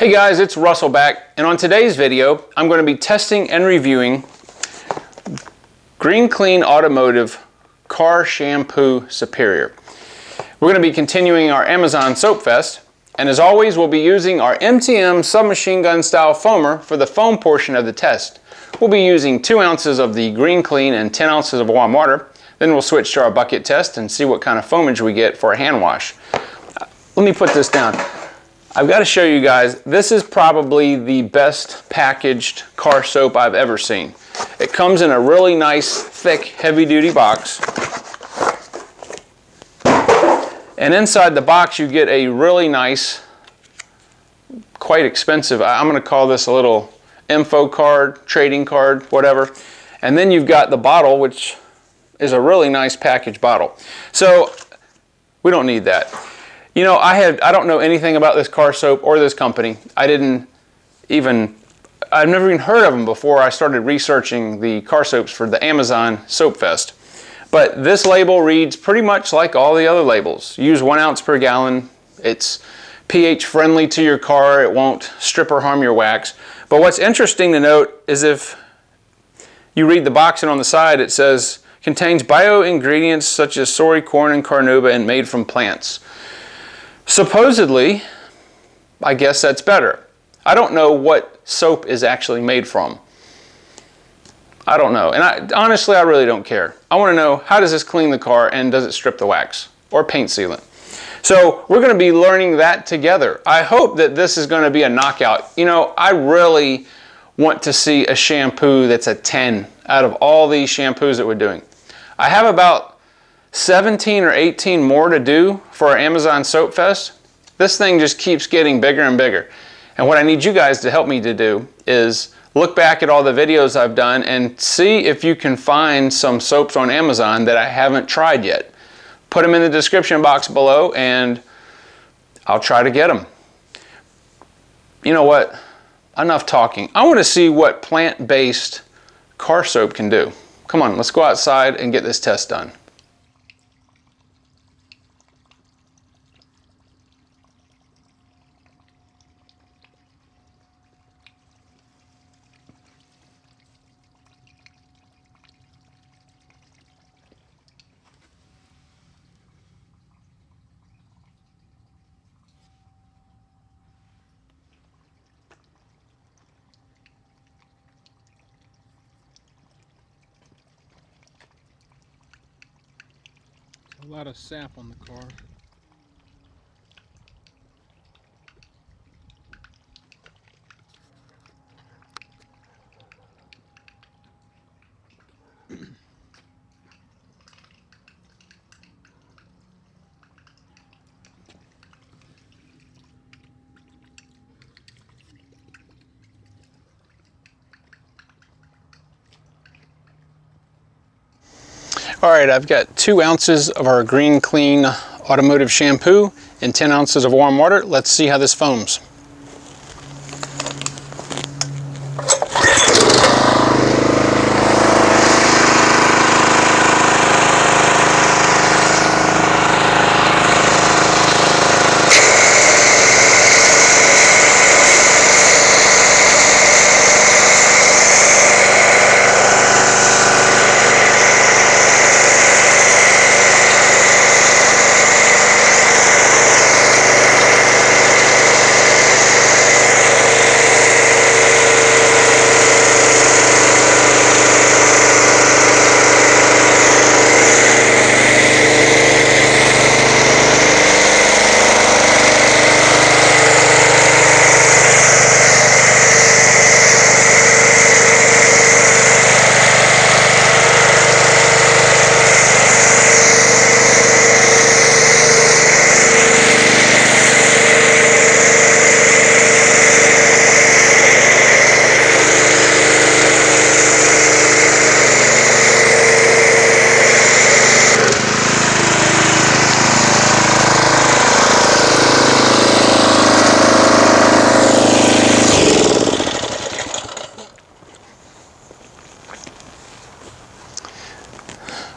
Hey guys, it's Russell back, and on today's video, I'm going to be testing and reviewing Green Clean Automotive Car Shampoo Superior. We're going to be continuing our Amazon Soap Fest, and as always, we'll be using our MTM submachine gun style foamer for the foam portion of the test. We'll be using 2 ounces of the Green Clean and 10 ounces of warm water. Then we'll switch to our bucket test and see what kind of foamage we get for a hand wash. Let me put this down. I've got to show you guys, this is probably the best packaged car soap I've ever seen. It comes in a really nice, thick, heavy-duty box. And inside the box you get a really nice, quite expensive, I'm going to call this a little info card, trading card, whatever. And then you've got the bottle, which is a really nice packaged bottle. So we don't need that. You know, I don't know anything about this car soap or this company. I've never even heard of them before I started researching the car soaps for the Amazon Soap Fest. But this label reads pretty much like all the other labels. Use 1 ounce per gallon. It's pH friendly to your car. It won't strip or harm your wax. But what's interesting to note is if you read the box and on the side it says, contains bio ingredients such as soy, corn, and carnauba and made from plants. Supposedly, I guess that's better. I don't know what soap is actually made from. I don't know. And honestly, I really don't care. I want to know, how does this clean the car and does it strip the wax or paint sealant? So we're going to be learning that together. I hope that this is going to be a knockout. You know, I really want to see a shampoo that's a 10 out of all these shampoos that we're doing. I have about 17 or 18 more to do for our Amazon Soap Fest. This thing just keeps getting bigger and bigger. And what I need you guys to help me to do is look back at all the videos I've done and see if you can find some soaps on Amazon that I haven't tried yet. Put them in the description box below and I'll try to get them. You know what? Enough talking. I want to see what plant-based car soap can do. Come on, let's go outside and get this test done. A lot of sap on the car. All right, I've got 2 ounces of our Green Clean Automotive shampoo and 10 ounces of warm water. Let's see how this foams.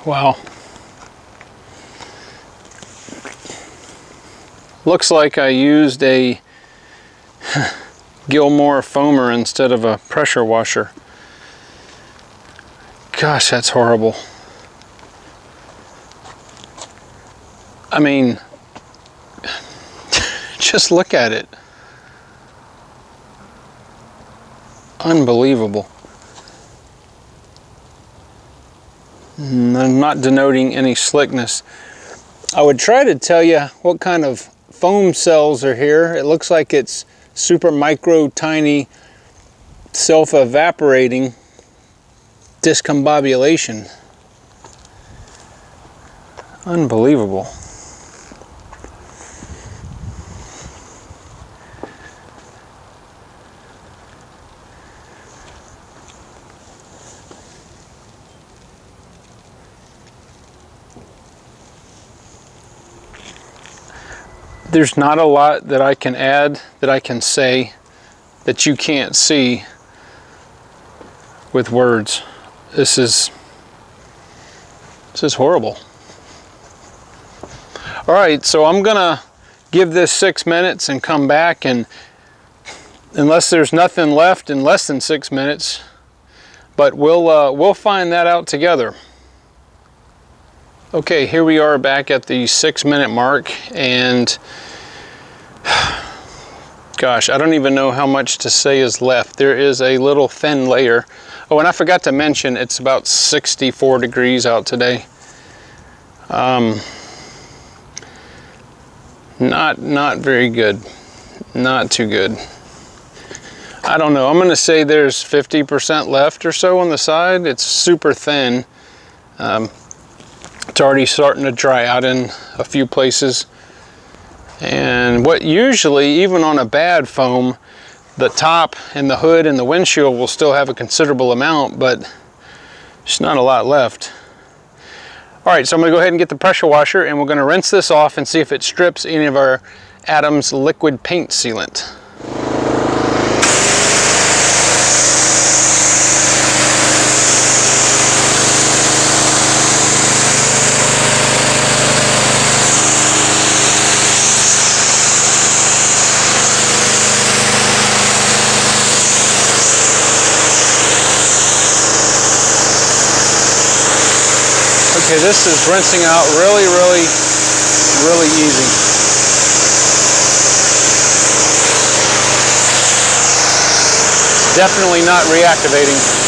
Wow. Looks like I used a Gilmore foamer instead of a pressure washer. Gosh, that's horrible. I mean, just look at it. Unbelievable. I'm not denoting any slickness. I would try to tell you what kind of foam cells are here. It looks like it's super micro tiny self-evaporating discombobulation. Unbelievable. There's not a lot that I can add, that I can say, that you can't see with words. This is horrible. All right, so I'm gonna give this 6 minutes and come back, and unless there's nothing left in less than 6 minutes, but we'll find that out together. Okay, here we are back at the 6 minute mark, and gosh, I don't even know how much to say is left. There is a little thin layer. Oh, and I forgot to mention, it's about 64 degrees out today. Not very good. Not too good. I don't know. I'm going to say there's 50% left or so on the side. It's super thin. It's already starting to dry out in a few places. And what usually, even on a bad foam, the top and the hood and the windshield will still have a considerable amount, but there's not a lot left. All right, so I'm gonna go ahead and get the pressure washer, and we're gonna rinse this off and see if it strips any of our Adams liquid paint sealant. Okay, this is rinsing out really easy. Definitely not reactivating.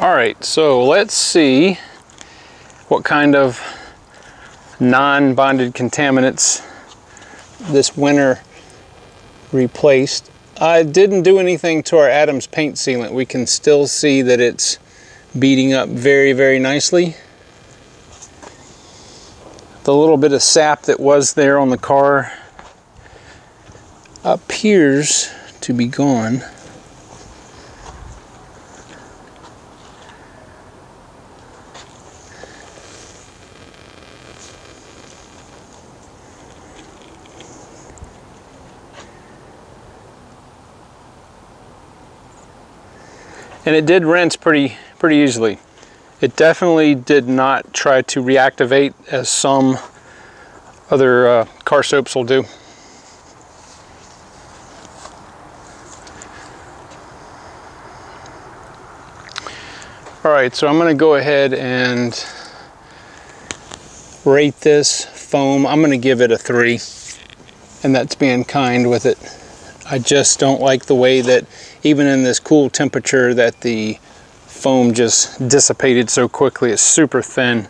All right, so let's see what kind of non-bonded contaminants this winter replaced. I didn't do anything to our Adams paint sealant. We can still see that it's beading up very nicely. The little bit of sap that was there on the car appears to be gone. And it did rinse pretty easily. It definitely did not try to reactivate as some other car soaps will do. All right, so I'm going to go ahead and rate this foam. I'm going to give it a 3, and that's being kind with it. I just don't like the way that even in this cool temperature that the foam just dissipated so quickly. It's super thin.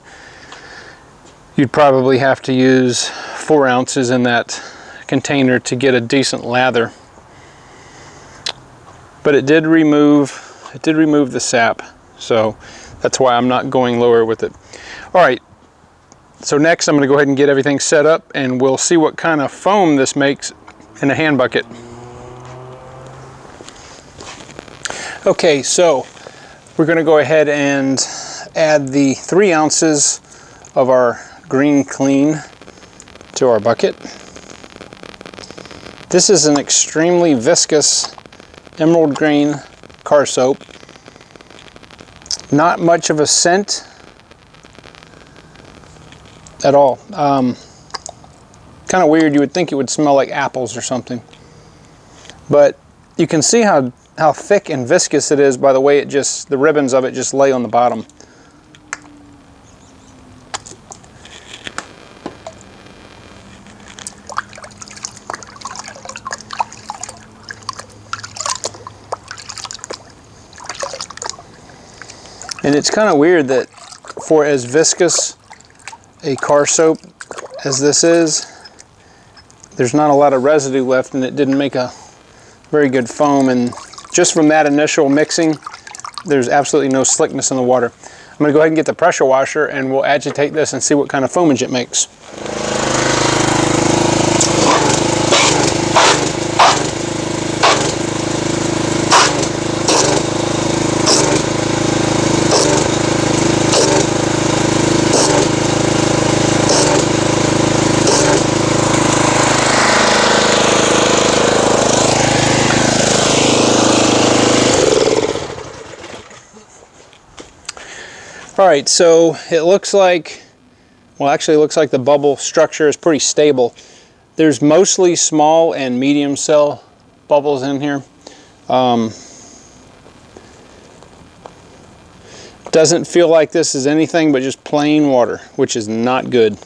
You'd probably have to use 4 ounces in that container to get a decent lather. But it did remove the sap. So that's why I'm not going lower with it. All right, so next I'm going to go ahead and get everything set up, and we'll see what kind of foam this makes in a hand bucket. Okay, so we're going to go ahead and add the 3 ounces of our green clean to our bucket. This is an extremely viscous emerald green car soap. Not much of a scent at all. Kind of weird. You would think it would smell like apples or something. But you can see how thick and viscous it is by the way the ribbons of it just lay on the bottom. And it's kind of weird that for as viscous a car soap as this is, there's not a lot of residue left, and it didn't make a very good foam. And just from that initial mixing, there's absolutely no slickness in the water. I'm going to go ahead and get the pressure washer, and we'll agitate this and see what kind of foamage it makes. All right, so it looks like, well, actually it looks like the bubble structure is pretty stable. There's mostly small and medium cell bubbles in here. Doesn't feel like this is anything but just plain water, which is not good.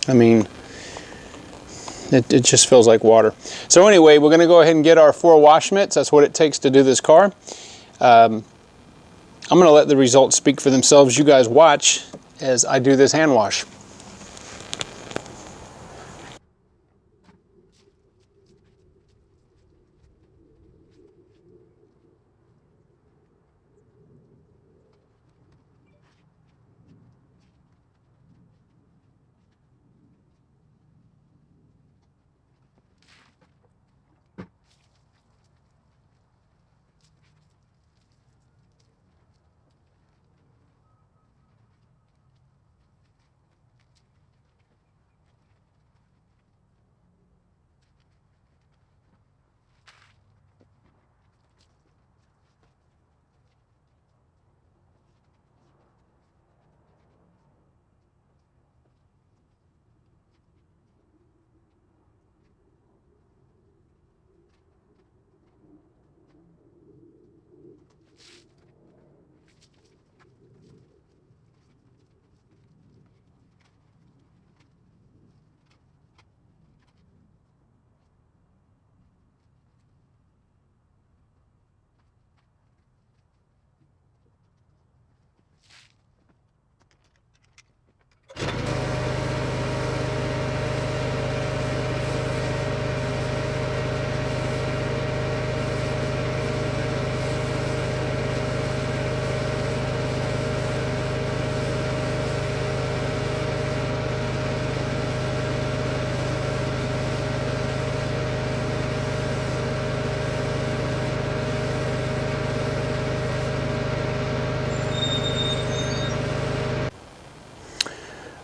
I mean, it just feels like water. So anyway, we're gonna go ahead and get our 4 wash mitts. That's what it takes to do this car. I'm going to let the results speak for themselves. You guys watch as I do this hand wash.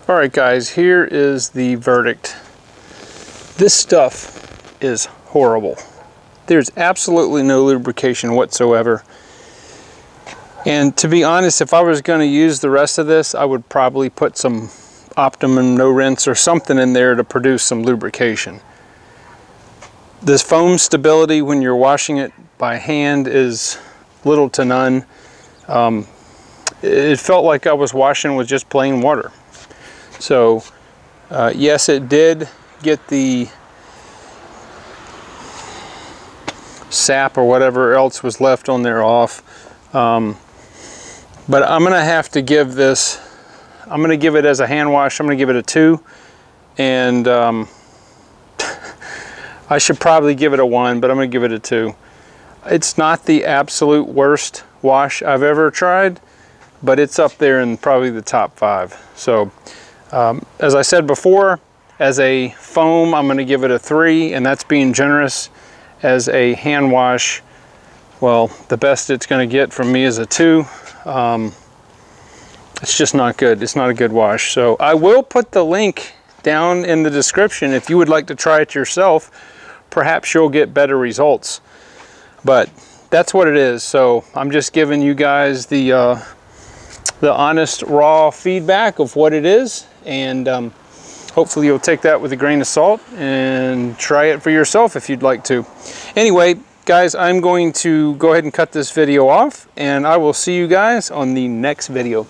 All right, guys, here is the verdict. This stuff is horrible. There's absolutely no lubrication whatsoever. And to be honest, if I was going to use the rest of this, I would probably put some Optimum no rinse or something in there to produce some lubrication. This foam stability when you're washing it by hand is little to none. It felt like I was washing with just plain water. So yes, it did get the sap or whatever else was left on there off. But I'm gonna have to give this, I'm gonna give it as a hand wash, I'm gonna give it a 2. And I should probably give it a 1, but I'm gonna give it a 2. It's not the absolute worst wash I've ever tried, but it's up there in probably the top 5. So as I said before, as a foam, I'm going to give it a 3, and that's being generous. As a hand wash, well, the best it's going to get from me is a 2. It's just not good. It's not a good wash. So I will put the link down in the description if you would like to try it yourself. Perhaps you'll get better results. But that's what it is. So I'm just giving you guys the honest, raw feedback of what it is, and hopefully you'll take that with a grain of salt and try it for yourself if you'd like to. Anyway, guys, I'm going to go ahead and cut this video off, and I will see you guys on the next video.